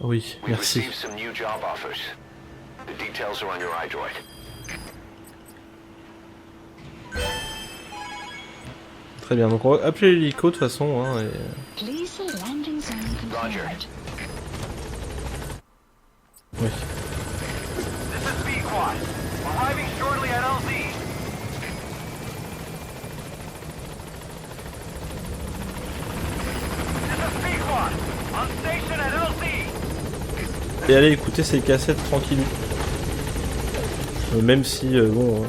Oui, merci. Très bien, donc on va appeler l'hélico de toute façon. Hein, et... Oui. Et allez écouter ces cassettes tranquillou. Même si, bon,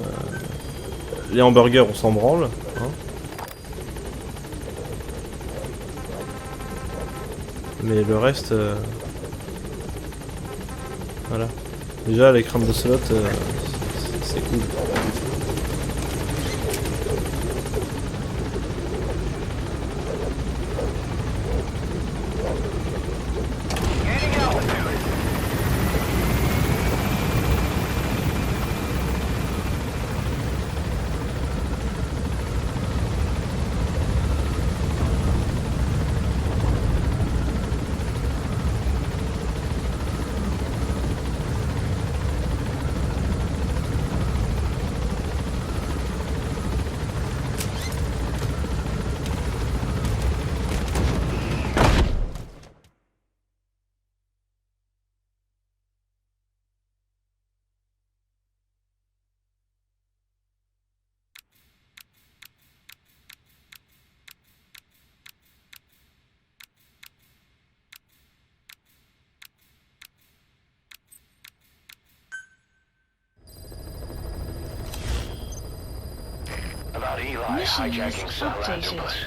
les hamburgers on s'en branle. Hein. Mais le reste, voilà. Déjà les crânes de slot, c'est cool. Eli hijacking satellite octopus.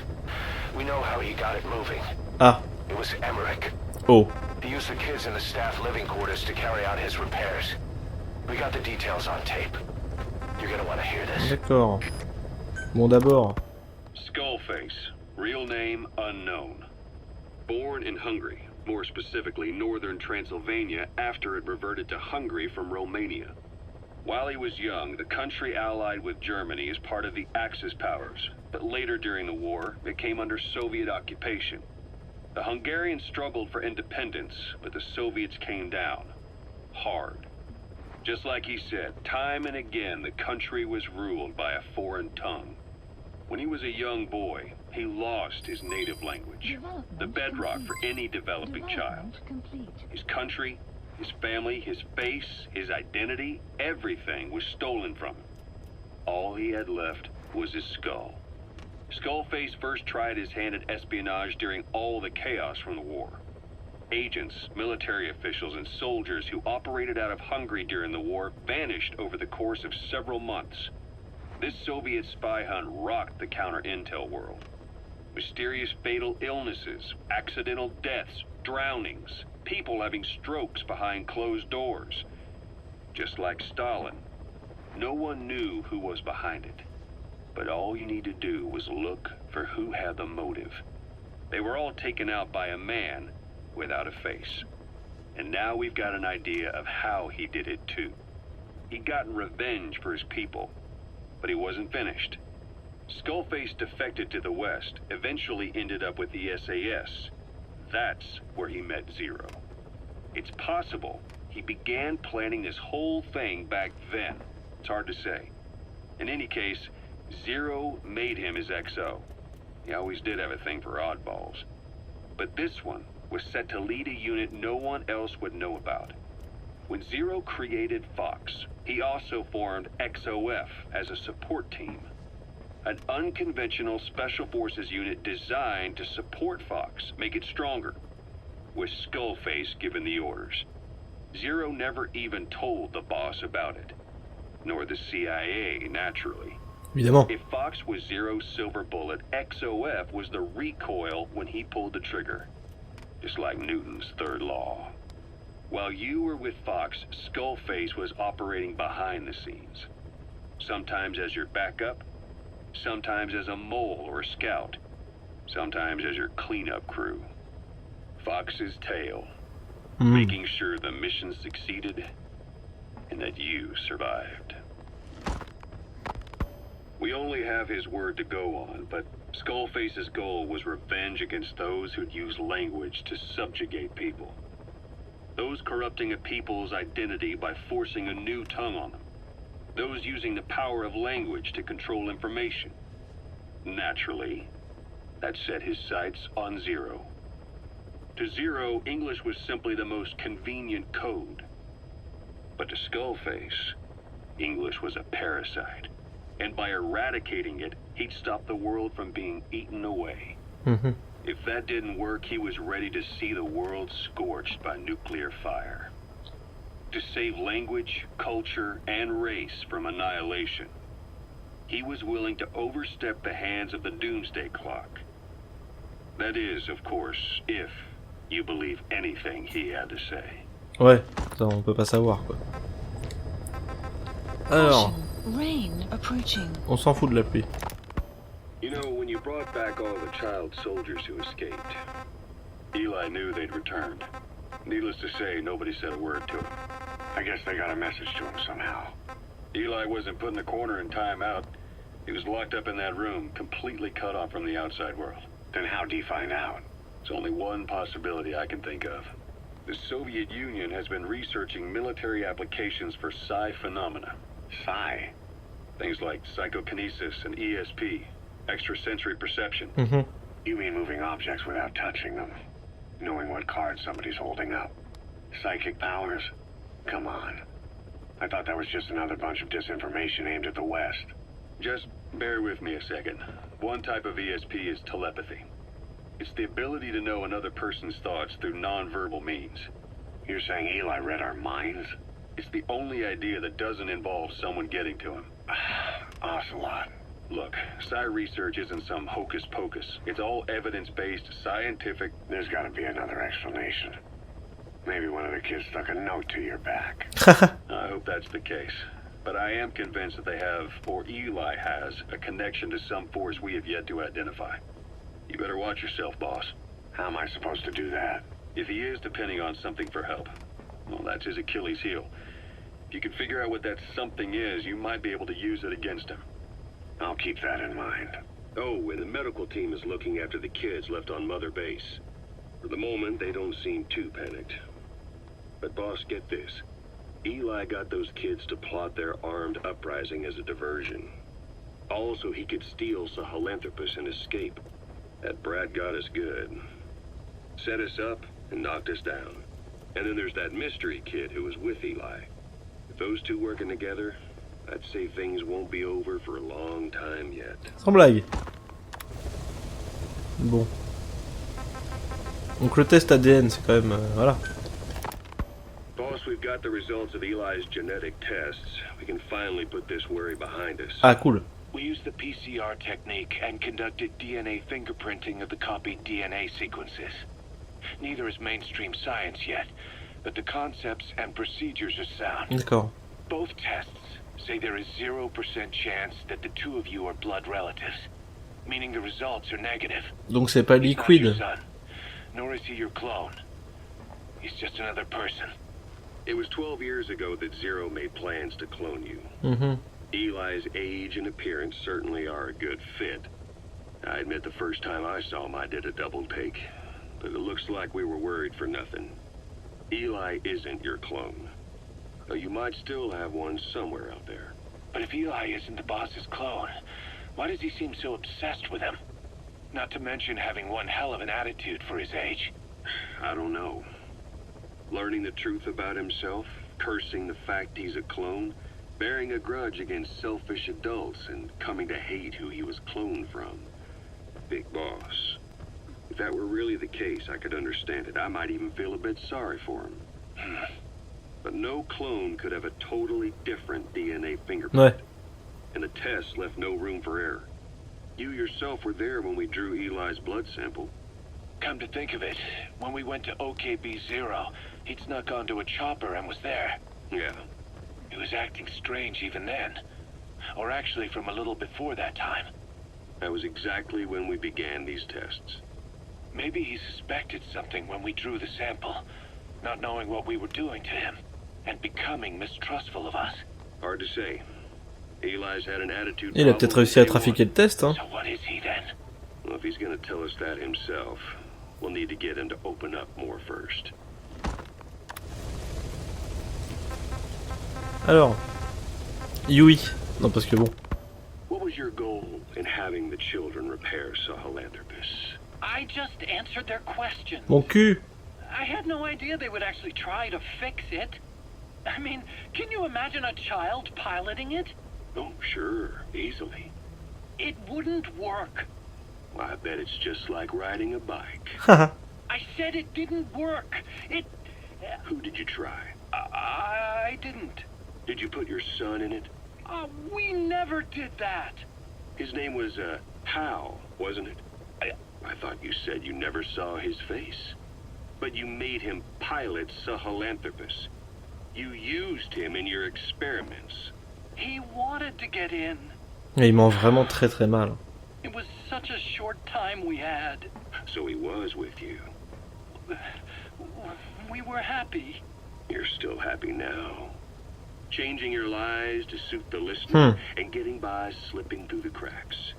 We know how he got it moving. Ah. It was Emmerich. Oh. He used the kids in the staff living quarters to carry out his repairs. We got the details on tape. You're gonna want to hear this. D'accord. Bon d'abord. Skullface, real name unknown. Born in Hungary, more specifically northern Transylvania after it reverted to Hungary from Romania. While he was young, the country allied with Germany as part of the Axis powers, but later during the war, it came under Soviet occupation. The Hungarians struggled for independence, but the Soviets came down. Hard. Just like he said, time and again the country was ruled by a foreign tongue. When he was a young boy, he lost his native language, the bedrock for any developing child. His country, his family, his face, his identity, everything was stolen from him. All he had left was his skull. Skullface first tried his hand at espionage during all the chaos from the war. Agents, military officials, and soldiers who operated out of Hungary during the war vanished over the course of several months. This Soviet spy hunt rocked the counter-intel world. Mysterious fatal illnesses, accidental deaths, drownings, people having strokes behind closed doors. Just like Stalin, no one knew who was behind it. But all you need to do was look for who had the motive. They were all taken out by a man without a face. And now we've got an idea of how he did it too. He'd gotten revenge for his people, but he wasn't finished. Skullface defected to the West, eventually ended up with the SAS. That's where he met Zero. It's possible he began planning this whole thing back then. It's hard to say. In any case, Zero made him his XO. He always did have a thing for oddballs. But this one was set to lead a unit no one else would know about. When Zero created Fox, he also formed XOF as a support team. An unconventional special forces unit designed to support Fox, make it stronger, with Skullface given the orders. Zero never even told the boss about it, nor the CIA, naturally. Évidemment. If Fox was Zero's silver bullet, XOF was the recoil when he pulled the trigger. Just like Newton's third law. While you were with Fox, Skullface was operating behind the scenes. Sometimes as your backup, sometimes as a mole or a scout, sometimes as your cleanup crew. Fox's tail, making sure the mission succeeded and that you survived. We only have his word to go on, but Skullface's goal was revenge against those who'd use language to subjugate people. Those corrupting a people's identity by forcing a new tongue on them. Those using the power of language to control information. Naturally, that set his sights on Zero. To Zero, English was simply the most convenient code. But to Skullface, English was a parasite. And by eradicating it, he'd stop the world from being eaten away. If that didn't work, he was ready to see the world scorched by nuclear fire. To save language, culture, and race from annihilation, he was willing to overstep the hands of the doomsday clock. That is, of course, if you believe anything he had to say. Ouais, ça on peut pas savoir quoi. Alors, Rain approaching. on s'en fout de la pluie. You know, when you brought back all the child soldiers who escaped, Eli knew they'd returned. Needless to say, nobody said a word to him. I guess they got a message to him somehow. Eli wasn't put in the corner in timeout. He was locked up in that room, completely cut off from the outside world. Then how'd he find out? There's only one possibility I can think of. The Soviet Union has been researching military applications for psi phenomena. Psi? Things like psychokinesis and ESP, extrasensory perception. You mean moving objects without touching them? Knowing what card somebody's holding up? Psychic powers? Come on. I thought that was just another bunch of disinformation aimed at the West. Just bear with me a second. One type of ESP is telepathy. It's the ability to know another person's thoughts through non-verbal means. You're saying Eli read our minds? It's the only idea that doesn't involve someone getting to him. Ocelot. Look, psi research isn't some hocus pocus. It's all evidence-based, scientific... There's gotta be another explanation. Maybe one of the kids stuck a note to your back. I hope that's the case. But I am convinced that they have, or Eli has, a connection to some force we have yet to identify. You better watch yourself, boss. How am I supposed to do that? If he is depending on something for help, well, that's his Achilles heel. If you can figure out what that something is, you might be able to use it against him. I'll keep that in mind. Oh, and the medical team is looking after the kids left on Mother Base. For the moment, they don't seem too panicked. But boss, get this. Eli got those kids to plot their armed uprising as a diversion. Also, he could steal Sahelanthropus and escape. That brat got us good. Set us up and knocked us down. And then there's that mystery kid who was with Eli. With those two working together, I'd say things won't be over for a long time yet. Sans blague. Bon. Donc le test ADN, c'est quand même... voilà. Boss, we've got the results of Eli's genetic tests. We can finally put this worry behind us. Ah, cool. We used the PCR technique and conducted DNA fingerprinting of the copied DNA sequences. Neither is mainstream science yet, but the concepts and procedures are sound. D'accord. Both tests say there is 0% chance that the two of you are blood relatives, meaning the results are negative. Donc c'est pas He's not your liquide. son, nor is he your clone. He's just another person. It was 12 years ago that Zero made plans to clone you. Eli's age and appearance certainly are a good fit. I admit the first time I saw him I did a double take, but it looks like we were worried for nothing. Eli isn't your clone, though you might still have one somewhere out there. But if Eli isn't the boss's clone, why does he seem so obsessed with him? Not to mention having one hell of an attitude for his age. I don't know. Learning the truth about himself, cursing the fact he's a clone, bearing a grudge against selfish adults, and coming to hate who he was cloned from. Big boss. If that were really the case, I could understand it. I might even feel a bit sorry for him. But no clone could have a totally different DNA fingerprint. Ouais. And the test left no room for error. You yourself were there when we drew Eli's blood sample. Come to think of it, when we went to OKB-0, he'd snuck onto a chopper and was there. Yeah. He was acting strange even then. Or actually from a little before that time. That was exactly when we began these tests. Maybe he suspected something when we drew the sample, not knowing what we were doing to him, and becoming mistrustful of us. Hard to say. Eli's had an attitude. Il a peut-être réussi à trafiquer le test, hein. So what is he then? Well, if he's going to tell us that himself, we'll need to get him to open up more first. Alors, Yui. Non, parce que bon. What was your goal in having the children repair Sahelanthropus? I just answered their questions. Mon cul. I had no idea they would actually try to fix it. I mean, can you imagine a child piloting it? Oh, sure, easily. It wouldn't work. Well, I bet it's just like riding a bike. Haha. I said it didn't work. It... Who did you try? I didn't. Did you put your son in it? We never did that. His name was, Hal, wasn't it? I thought you said you never saw his face. But you made him pilot Sahelanthropus. You used him in your experiments. He wanted to get in. Et il ment vraiment très très mal. It was such a short time we had. So he was with you. We were happy. You're still happy now. Changing your lies to suit the listener and getting by slipping through the cracks.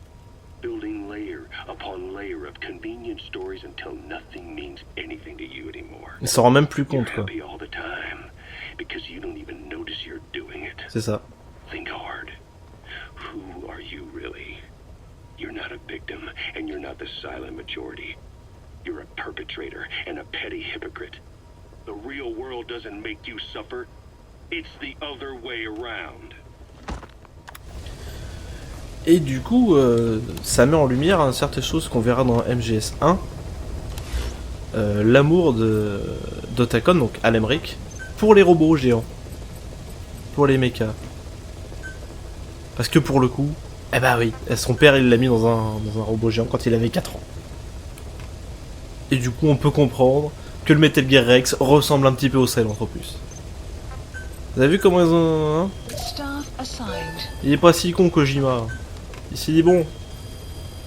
Building layer upon layer of convenient stories until nothing means anything to you anymore. Il s'en rend même plus You're compte, quoi. happy all the time because you don't even notice you're doing it. C'est ça. Think hard. Who are you really? You're not a victim, and you're not the silent majority. You're a perpetrator and a petty hypocrite. The real world doesn't make you suffer. It's the other way around. Et du coup, ça met en lumière certaines choses qu'on verra dans MGS 1. L'amour d'Otacon, donc Alemric, pour les robots géants. Pour les mechas. Parce que pour le coup, eh bah oui, son père il l'a mis dans un robot géant quand il avait 4 ans. Et du coup on peut comprendre que le Metal Gear Rex ressemble un petit peu au Sahelanthropus. Vous avez vu comment ils ont... Hein, Staff assigned. il est pas si con Kojima. Il s'est dit bon,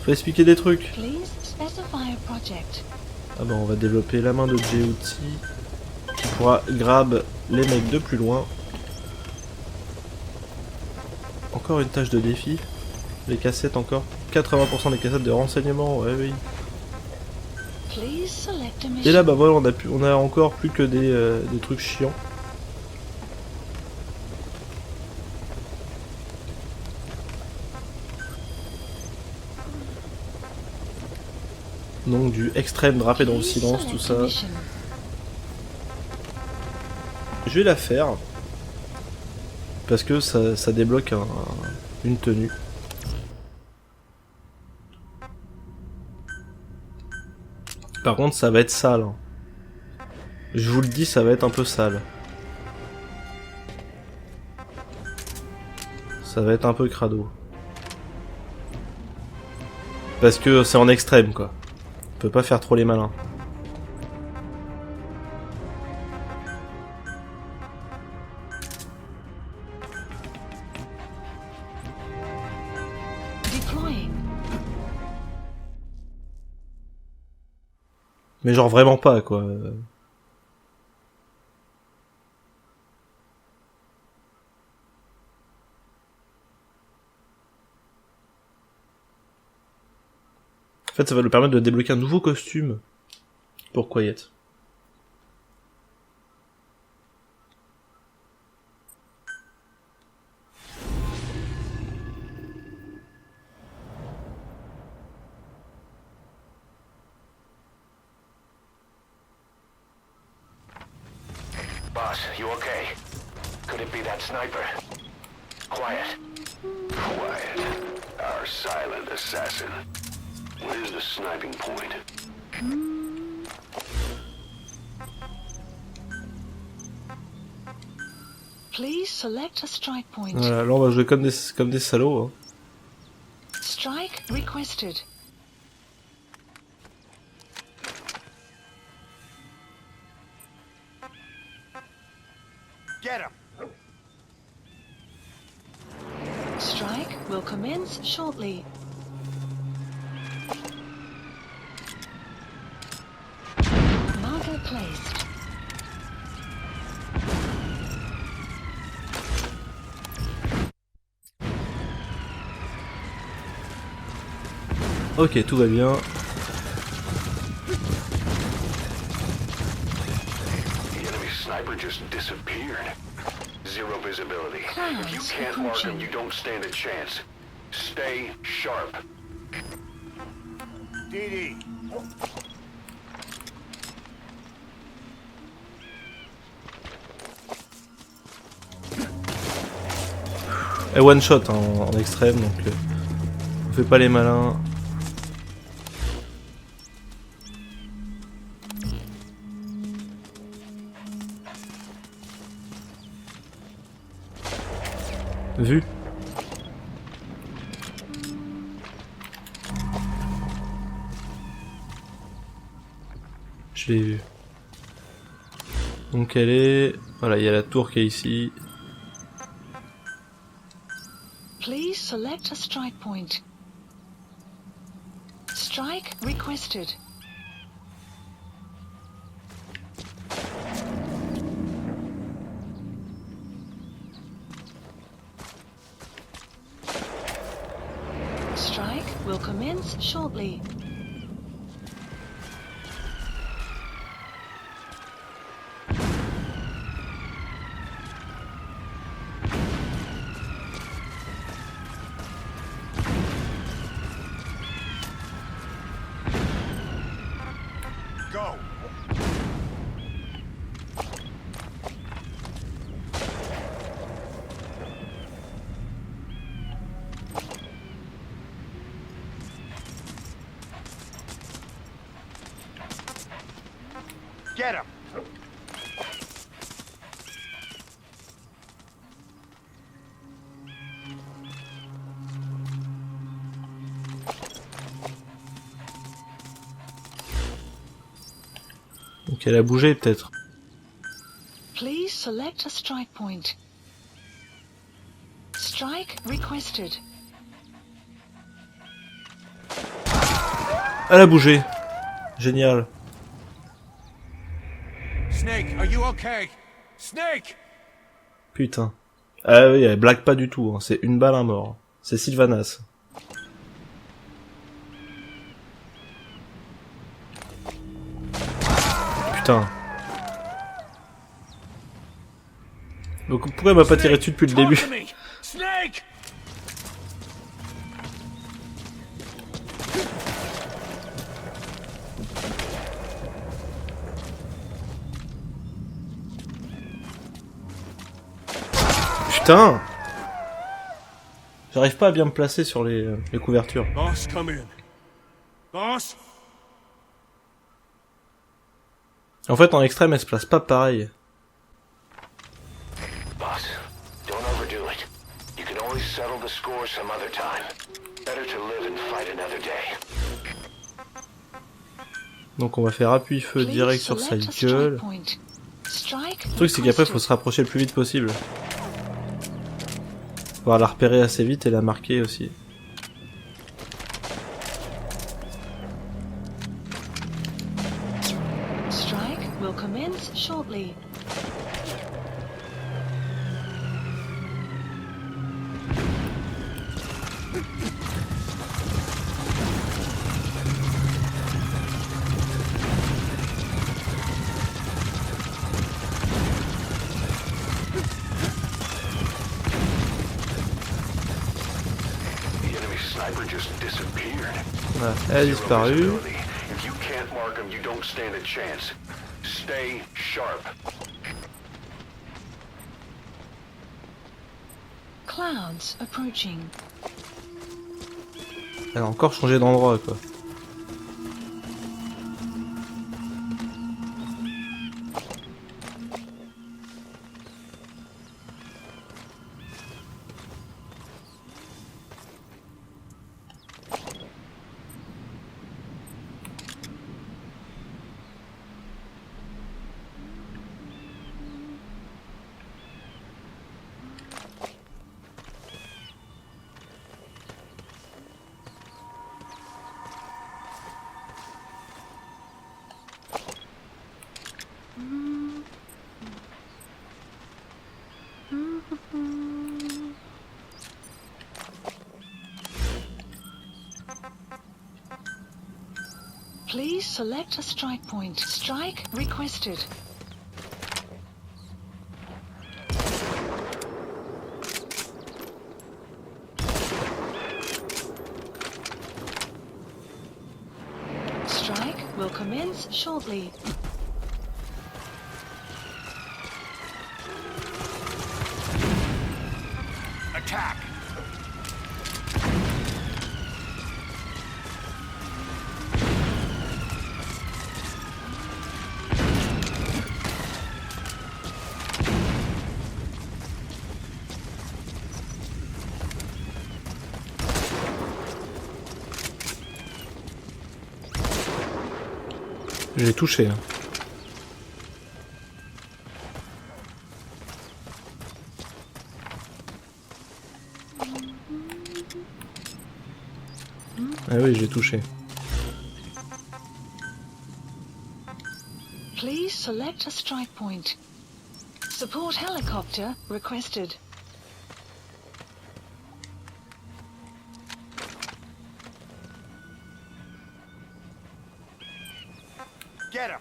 faut expliquer des trucs. Please specify a project. Ah bah on va développer la main de J-Outi qui pourra grab les mecs de plus loin. Encore une tâche de défi. Les cassettes encore. 80% des cassettes de renseignement, ouais oui. Please select a mission. Et là bah voilà on a encore plus que des trucs chiants. Donc du extrême drapé dans le Please silence, tout select a ça. mission. Je vais la faire. Parce que ça débloque une tenue. Par contre ça va être sale. Hein. Je vous le dis, ça va être un peu sale. Ça va être un peu crado. Parce que c'est en extrême quoi. On peut pas faire trop les malins. Deploying. Mais genre vraiment pas quoi. En fait ça va lui permettre de débloquer un nouveau costume pour Quiet. Boss, you okay? Could it be that sniper? Quiet. Quiet. Our silent assassin. What is the sniping point? Please select a strike point. Voilà, là on va jouer comme des salauds. Hein. Strike requested. Get him! Strike will commence shortly. Marker placed. Ok, tout va bien. The enemy sniper just disappeared. zero visibility. If you Clouds can't mark them, approaching. you don't stand a chance. Stay sharp. DD. Et one shot hein, en extrême, donc on fait pas les malins. Vu. Je l'ai vu. Donc elle est... Voilà, il y a la tour qui est ici. Please select a strike point. Strike requested. Strike will commence shortly. Go. Get him. Donc elle a bougé peut-être. Please select a strike point. Strike requested. Elle a bougé. Génial. Snake, are you okay? Snake! Putain. Ah oui, elle blague pas du tout, hein. C'est une balle à mort. C'est Sylvanas. Putain. Donc pourquoi elle m'a pas tiré dessus depuis le début? Snake! Putain. J'arrive pas à bien me placer sur les couvertures. Boss, come in. Boss? En fait, en extrême, elle se place pas pareil. Boss, don't overdo it. You can always settle the score some other time. Better to live and fight another day. Donc on va faire appui-feu Please direct sur sa select a strike gueule. point. Strike Le truc c'est qu'après faut se rapprocher le plus vite possible. Pouvoir la repérer assez vite et la marquer aussi. Strike will commence shortly. The enemy sniper just disappeared. Voilà, elle a disparu. Visibility. If you can't mark them, you don't stand a chance. Stay sharp. Clouds approaching. Elle a encore changé d'endroit quoi. Please select a strike point. Strike requested. will commence shortly. Attack! Je l'ai touché. Hein. Ah oui, j'ai touché. Please select a strike point. Support helicopter requested. Get him!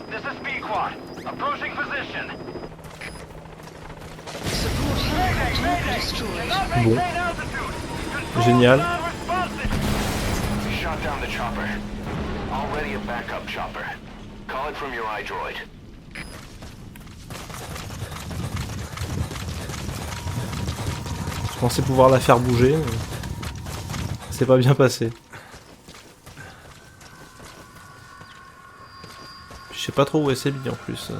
This is Pequod. Approaching position. Support helicopter destroyed. Bon. Génial. Shot down the chopper. Already a backup chopper. Call it from your iDroid. Je pensais pouvoir la faire bouger, mais c'est pas bien passé. Je sais pas trop où elle s'est mise en plus.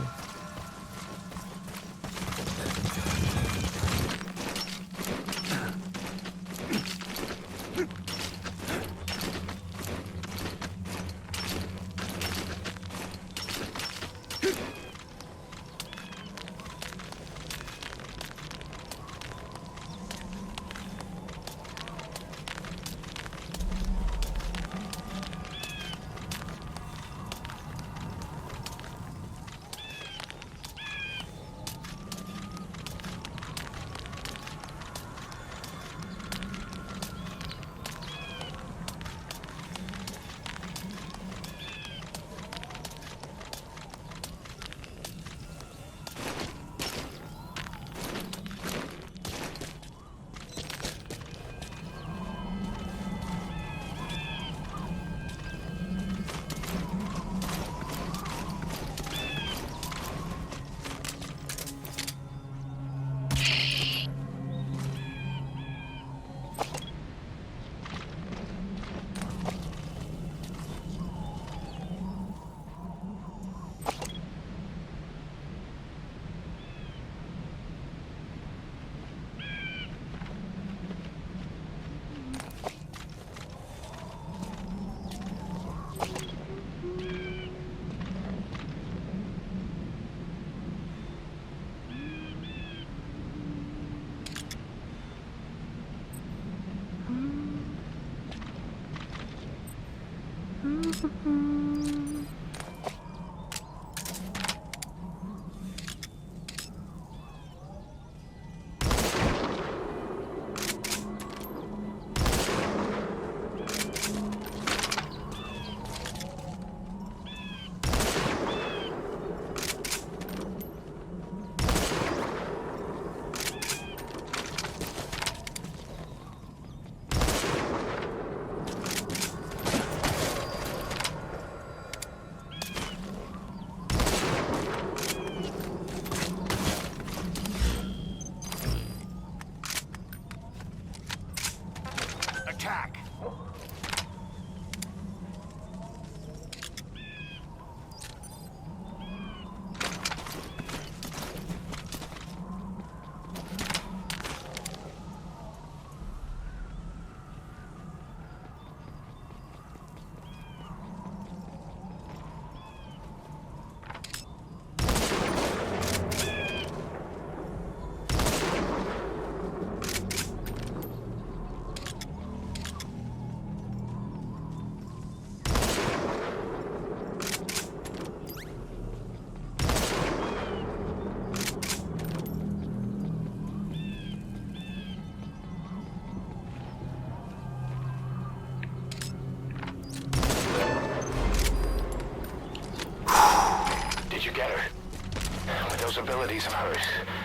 abilities of hers.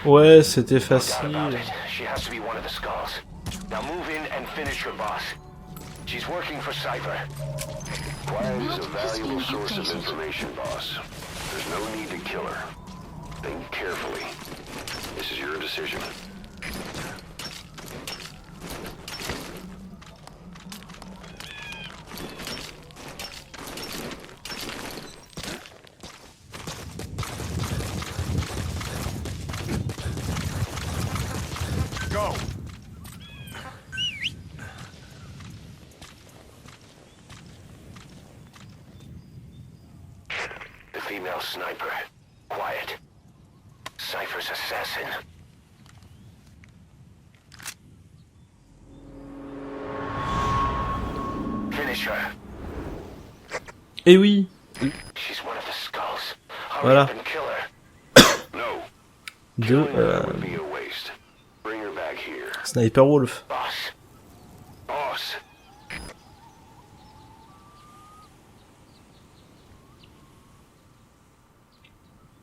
Ouais, c'était No doubt facile. about it. She has to be one of the skulls. Now move in and finish your boss. She's working for Cypher. Quiety's a valuable source of information, boss. There's no need to kill her. Think carefully. This is your decision. Go! The female sniper. Quiet. Cypher's assassin. Finish her. Et oui. She's one of the skulls. Hurry Voilà. up and kill her. No. De Killing her would be a waste. Bring her back here. Sniper Wolf. Boss. Boss.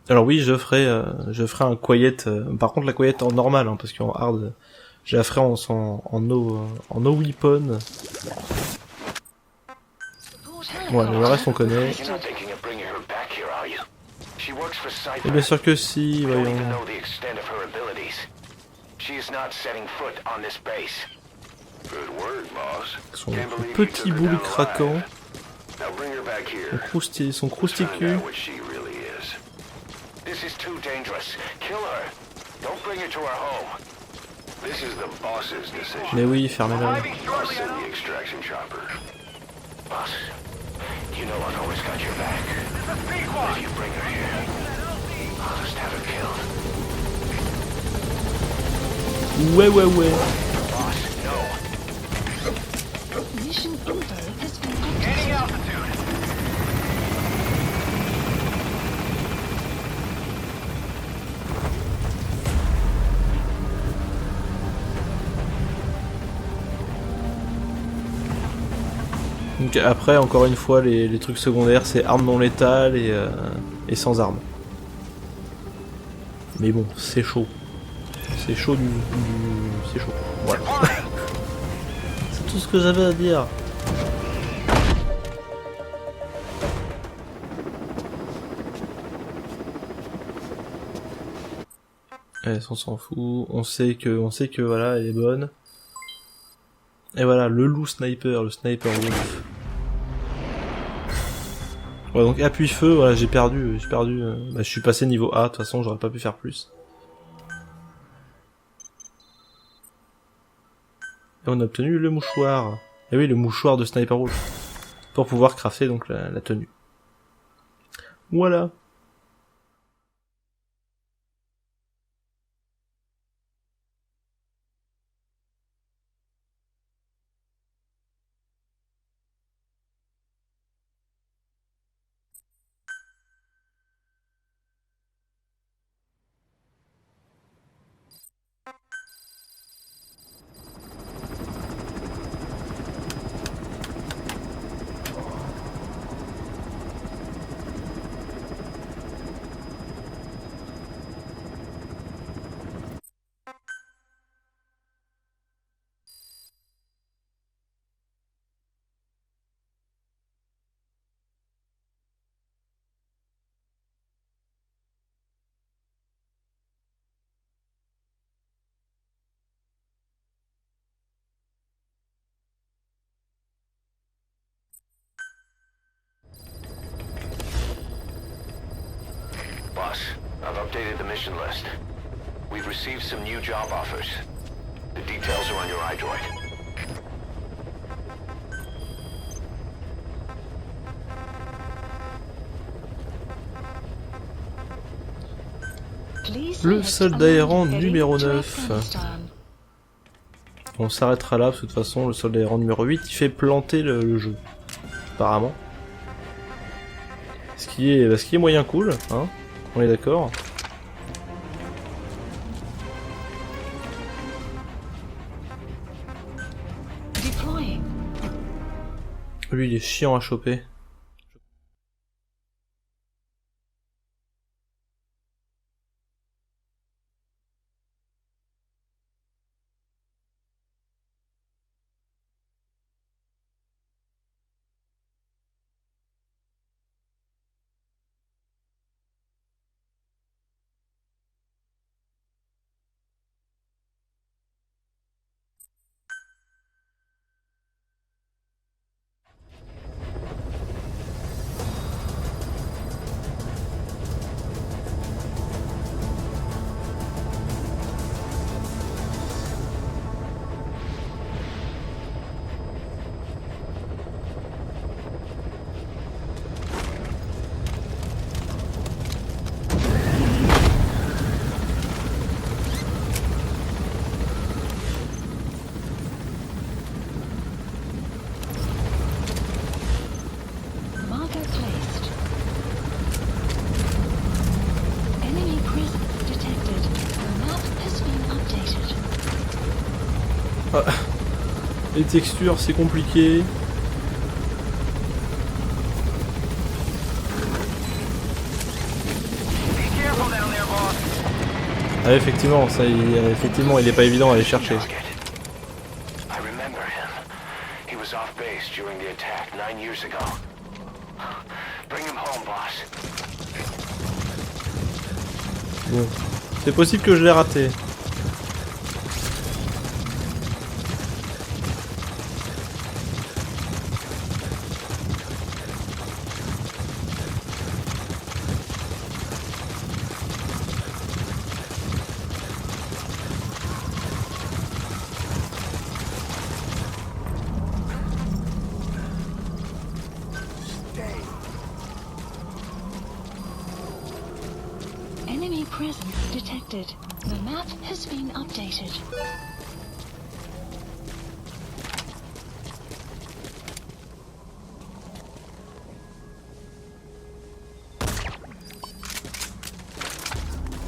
Alors oui, je ferai un quiet. Par contre, la quiet en normal, hein, parce qu'en hard, je la ferai en no weapon. Ouais, le reste on connaît. You're not thinking of bringing her back here, are you? She works for Cypher. Et bien sûr que si, We don't voyons. even know the extent of her abilities. She is not setting foot on this base. Good word, boss. Son Can't believe you petit took her boule down craquant, alive. Now bring her back here. son Find crousticule. out what she really is. This is too dangerous. Kill her. Don't bring her to our home. This is the boss's decision. Mais oui, fermez-la. I'll send the extraction chopper. Boss, you know I've always got your back. If you bring her here, I'll just have her killed. Ouais, ouais, ouais. Boss, no. Mission info has been Gaining updated. altitude. Donc après, encore une fois, les trucs secondaires, c'est armes non létales et sans armes. Mais bon, c'est chaud. C'est chaud c'est chaud. Voilà. C'est tout ce que j'avais à dire. Allez, on s'en fout. On sait que voilà, elle est bonne. Et voilà, le loup sniper, le sniper wolf. Ouais, donc appui feu, voilà, j'ai perdu, bah, je suis passé niveau A, de toute façon, j'aurais pas pu faire plus. Et on a obtenu le mouchoir. Et oui, le mouchoir de sniper wolf. Pour pouvoir crafter donc la tenue. Voilà. Boss, I've updated the mission list. We've received some new job offers. The details are on your iDroid. Please Le select soldat errant among numéro heading to 9. Afghanistan. On s'arrêtera là, parce que de toute façon, le soldat errant numéro 8, il fait planter le jeu. Apparemment. Ce qui est moyen cool, hein. On est d'accord. Deploying. Lui, il est chiant à choper. Ah. Les textures, c'est compliqué. Ah, effectivement, ça, effectivement, il est pas évident à aller chercher. I remember him. He was off base during the attack 9 years ago. Bring him home, boss. Bon, c'est possible que je l'ai raté. Enemy presence detected. The map has been updated.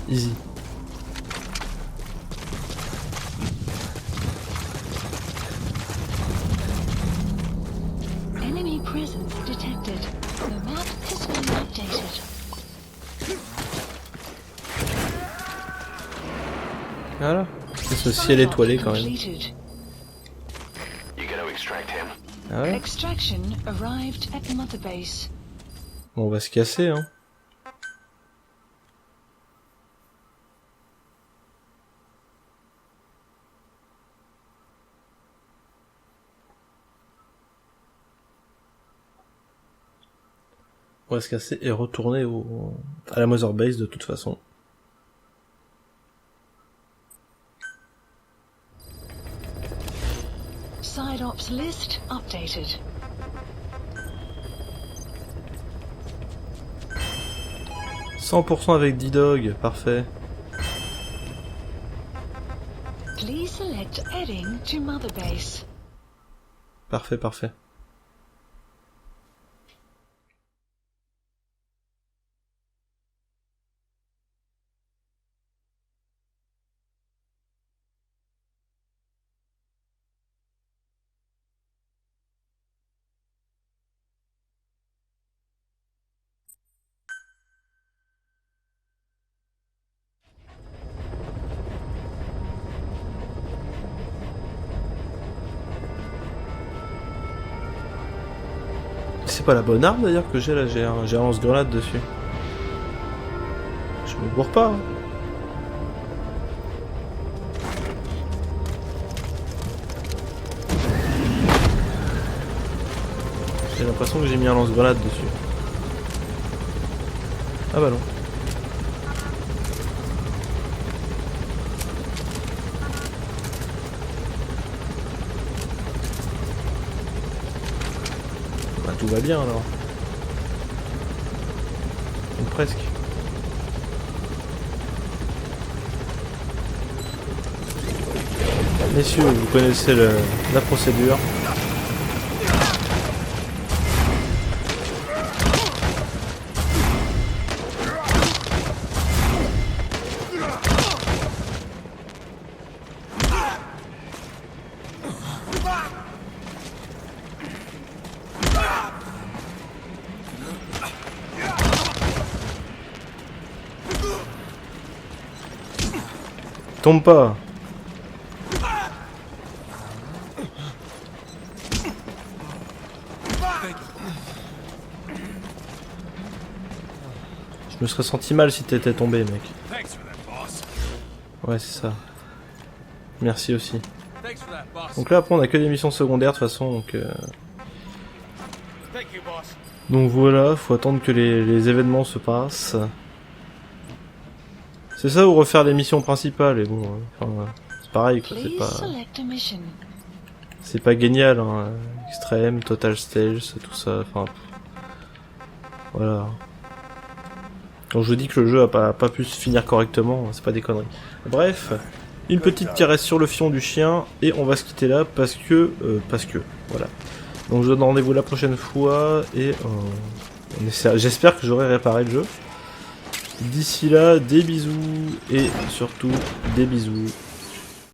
Easy. Enemy presence detected. The map has been updated. Voilà. C'est ce ciel étoilé quand même. Completed. You gotta extract him. Ah ouais. Extraction arrived at Mother Base. Bon, on va se casser, hein. On va se casser et retourner à la Mother Base de toute façon. Side ops list updated. « 100% avec D-Dog, parfait. Please select heading to Mother Base. Parfait, parfait. C'est pas la bonne arme d'ailleurs que j'ai là, j'ai un lance-grenade dessus. Je me bourre pas. Hein. J'ai l'impression que j'ai mis un lance-grenade dessus. Ah bah non. Bah tout va bien alors. Ou presque. Messieurs, vous connaissez la procédure. Tombe pas. Je me serais senti mal si t'étais tombé, mec. Ouais, c'est ça. Merci aussi. Donc là, après, on a que des missions secondaires de toute façon, donc voilà, faut attendre que les événements se passent. C'est ça ou refaire les missions principales, et bon, enfin, c'est pareil quoi, c'est pas génial, hein. Extrême, total stealth, tout ça, enfin, voilà. Quand je vous dis que le jeu a pas pu se finir correctement, c'est pas des conneries. Bref, une petite caresse sur le fion du chien, et on va se quitter là parce que, voilà. Donc je vous donne rendez-vous la prochaine fois, et j'espère que j'aurai réparé le jeu. D'ici là, des bisous, et surtout, des bisous.